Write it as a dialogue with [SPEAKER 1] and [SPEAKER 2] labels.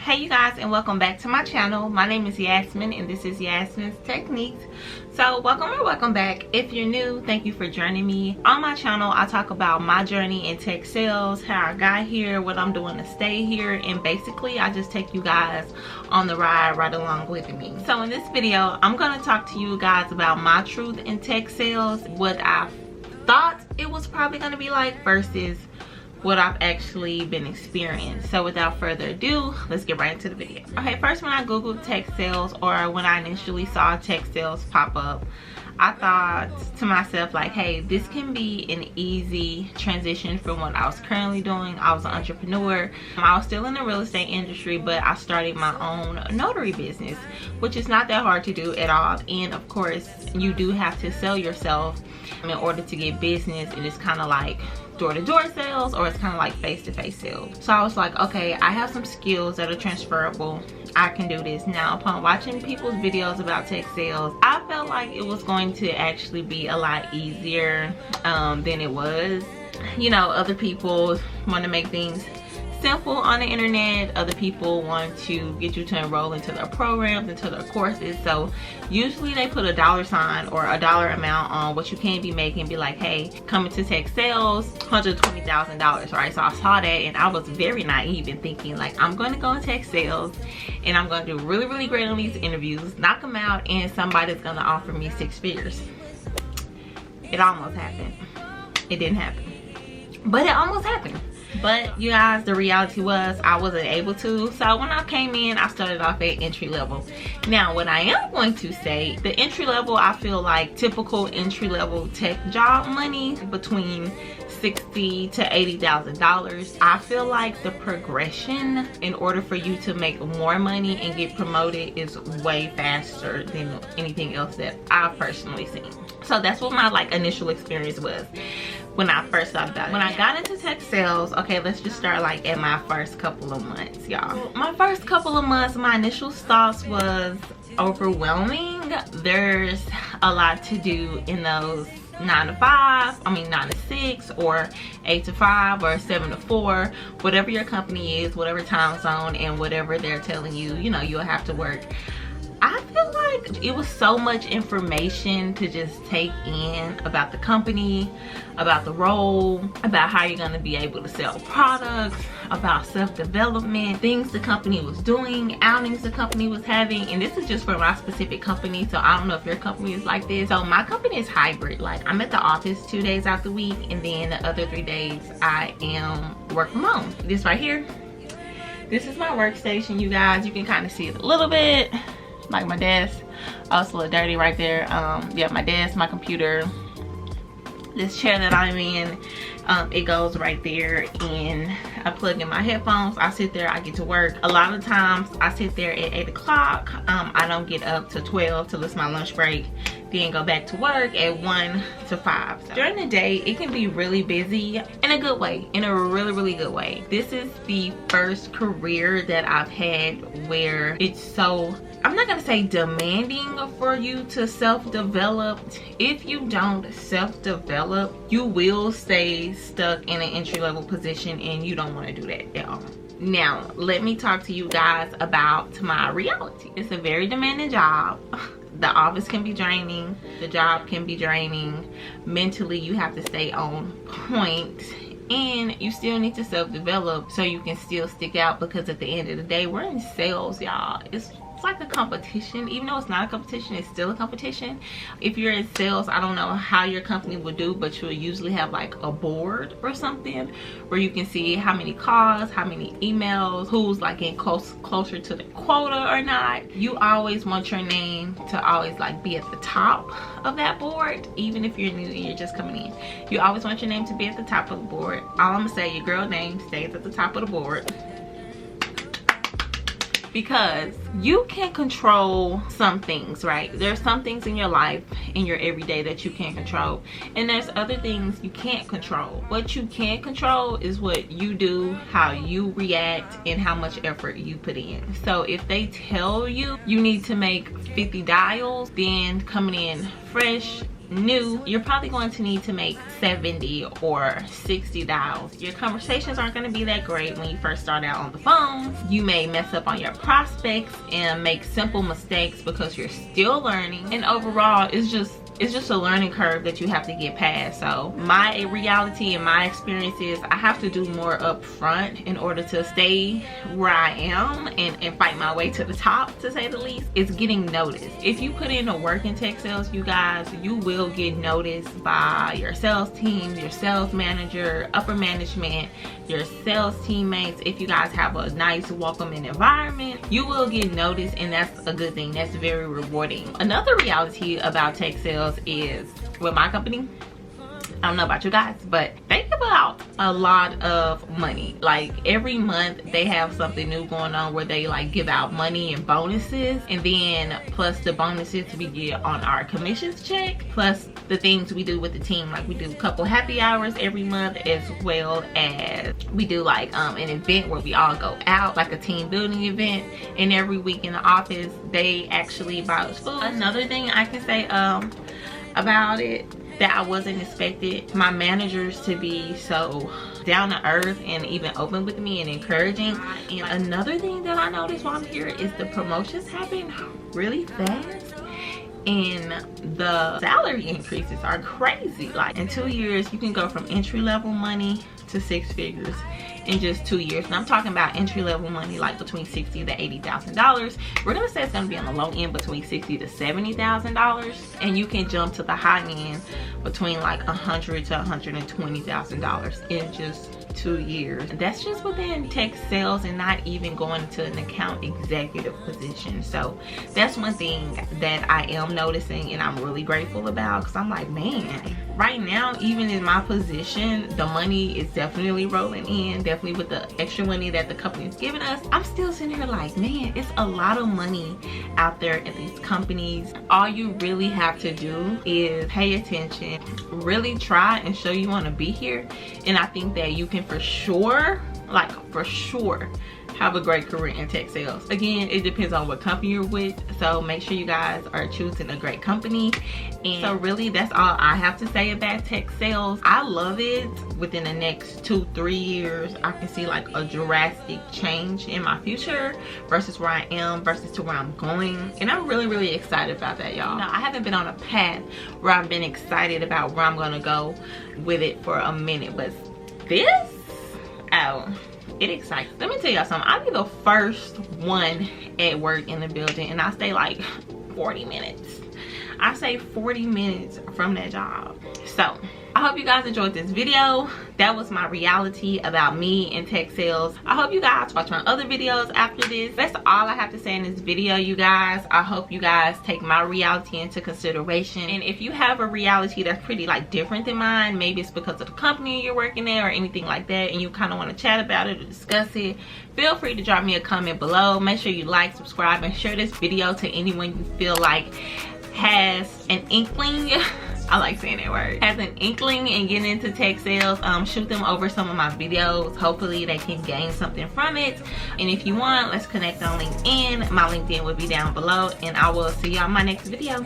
[SPEAKER 1] Hey you guys, and welcome back to my channel. My name is Yasmin and this is Yasmins-TECH-nique. So welcome back. If you're new, thank you for joining me. On my channel I talk about my journey in tech sales, how I got here, what I'm doing to stay here, and basically I just take you guys on the ride right along with me. So in this video I'm going to talk to you guys about my truth in tech sales, what I thought it was probably going to be like versus what I've actually been experiencing. So without further ado, let's get right into the video. Okay, first, when I googled tech sales, or when I initially saw tech sales pop up, I thought to myself like, hey, this can be an easy transition from what I was currently doing. I was an entrepreneur. I was still in the real estate industry, but I started my own notary business, which is not that hard to do at all. And of course, you do have to sell yourself in order to get business. It is kind of like door-to-door sales, or it's kind of like face-to-face sales. So I was like, okay, I have some skills that are transferable. I can do this. Now, upon watching people's videos about tech sales, I felt like it was going to actually be a lot easier than it was. You know, other people want to make things simple on the internet. Other people want to get you to enroll into their programs, into their courses. So usually they put a dollar sign or a dollar amount on what you can be making, be like, hey, coming to tech sales, $120,000, right? So I saw that and I was very naive in thinking like, I'm going to go in tech sales and I'm going to do really great on these interviews, knock them out, and somebody's going to offer me 6 figures. It almost happened. It didn't happen, but it almost happened. But you guys, the reality was I wasn't able to. So when I came in, I started off at entry level. Now, what I am going to say, the entry level, I feel like typical entry level tech job money between $60,000 to $80,000. I feel like the progression in order for you to make more money and get promoted is way faster than anything else that I've personally seen. So that's what my initial experience was when I first thought about it. When I got into tech sales, okay, let's just start like at my first couple of months, y'all. My first couple of months, my initial thoughts was overwhelming. There's a lot to do in those 9 to 6, or 8 to 5, or 7 to 4, whatever your company is, whatever time zone, and whatever they're telling you, you know, you'll have to work. I feel like it was so much information to just take in about the company, about the role, about how you're going to be able to sell products, about self-development, things the company was doing, outings the company was having. And this is just for my specific company, so I don't know if your company is like this. So my company is hybrid. Like, I'm at the office 2 days out the week, and then the other 3 days I am work from home. This right here, this is my workstation, you guys. You can kind of see it a little bit. Like my desk, oh, it's a little dirty right there. Yeah, my desk, my computer, this chair that I'm in, it goes right there, and I plug in my headphones. I sit there, I get to work. A lot of times I sit there at 8 o'clock. I don't get up to 12 till it's my lunch break, then go back to work at 1 to 5. So during the day, it can be really busy in a good way, in a really good way. This is the first career that I've had where it's so, I'm not gonna say demanding for you to self-develop. If you don't self-develop, you will stay stuck in an entry-level position, and you don't want to do that at all. Now, let me talk to you guys about my reality. It's a very demanding job. The office can be draining. The job can be draining. Mentally, you have to stay on point. And you still need to self-develop so you can still stick out, because at the end of the day, we're in sales, y'all. It's like a competition. Even though it's not a competition, it's still a competition. If you're in sales, I don't know how your company would do, but you'll usually have like a board or something where you can see how many calls, how many emails, who's like in closer to the quota or not. You always want your name to always like be at the top of that board. Even if you're new and you're just coming in, you always want your name to be at the top of the board. All I'm gonna say, your girl name stays at the top of the board, because you can control some things, right? There's some things in your life, in your everyday, that you can control, and there's other things you can't control. What you can control is what you do, how you react, and how much effort you put in. So if they tell you you need to make 50 dials, then coming in fresh new, you're probably going to need to make $70 or $60. Your conversations aren't going to be that great when you first start out on the phone. You may mess up on your prospects and make simple mistakes because you're still learning, and overall it's just a learning curve that you have to get past. So my reality and my experience is I have to do more up front in order to stay where I am and fight my way to the top, to say the least. It's getting noticed. If you put in the work in tech sales, you guys, you will get noticed by your sales team, your sales manager, upper management, your sales teammates. If you guys have a nice welcoming environment, you will get noticed, and that's a good thing. That's very rewarding. Another reality about tech sales is, with my company, I don't know about you guys, but they give out a lot of money. Like every month they have something new going on where they like give out money and bonuses, and then plus the bonuses we get on our commissions check, plus the things we do with the team. Like we do a couple happy hours every month, as well as we do like an event where we all go out, like a team building event. And every week in the office they actually buy us food. Another thing I can say about it that I wasn't expected, my managers to be so down to earth and even open with me and encouraging. And another thing that I noticed while I'm here is the promotions happen really fast, and the salary increases are crazy. Like in 2 years you can go from entry-level money to 6 figures in just 2 years. And I'm talking about entry-level money like between $60,000 to $80,000. We're gonna say it's gonna be on the low end between $60,000 to $70,000, and you can jump to the high end between like $100,000 to $120,000 in just 2 years. And that's just within tech sales and not even going to an account executive position. So that's one thing that I am noticing and I'm really grateful about, because I'm like, man, right now, even in my position, the money is definitely rolling in, definitely with the extra money that the company is giving us. I'm still sitting here like, man, it's a lot of money out there in these companies. All you really have to do is pay attention, really try and show you want to be here, and I think that you can for sure, like for sure, have a great career in tech sales. Again, it depends on what company you're with, so make sure you guys are choosing a great company. And so really that's all I have to say about tech sales. I love it. Within the next 2-3 years I can see like a drastic change in my future versus where I am versus to where I'm going, and I'm really excited about that, y'all. Now, I haven't been on a path where I've been excited about where I'm gonna go with it for a minute, but this, oh, it excites. Let me tell y'all something. I'll be the first one at work in the building, and I stay like 40 minutes. I say 40 minutes from that job. So I hope you guys enjoyed this video. That was my reality about me in tech sales. I hope you guys watch my other videos after this. That's all I have to say in this video, you guys. I hope you guys take my reality into consideration. And if you have a reality that's pretty like different than mine, maybe it's because of the company you're working at or anything like that, and you kind of want to chat about it or discuss it, feel free to drop me a comment below. Make sure you like, subscribe, and share this video to anyone you feel like has an inkling, I like saying that word, has an inkling in getting into tech sales. Shoot them over some of my videos. Hopefully they can gain something from it. And if you want, let's connect on LinkedIn. My LinkedIn will be down below, and I will see y'all in my next video.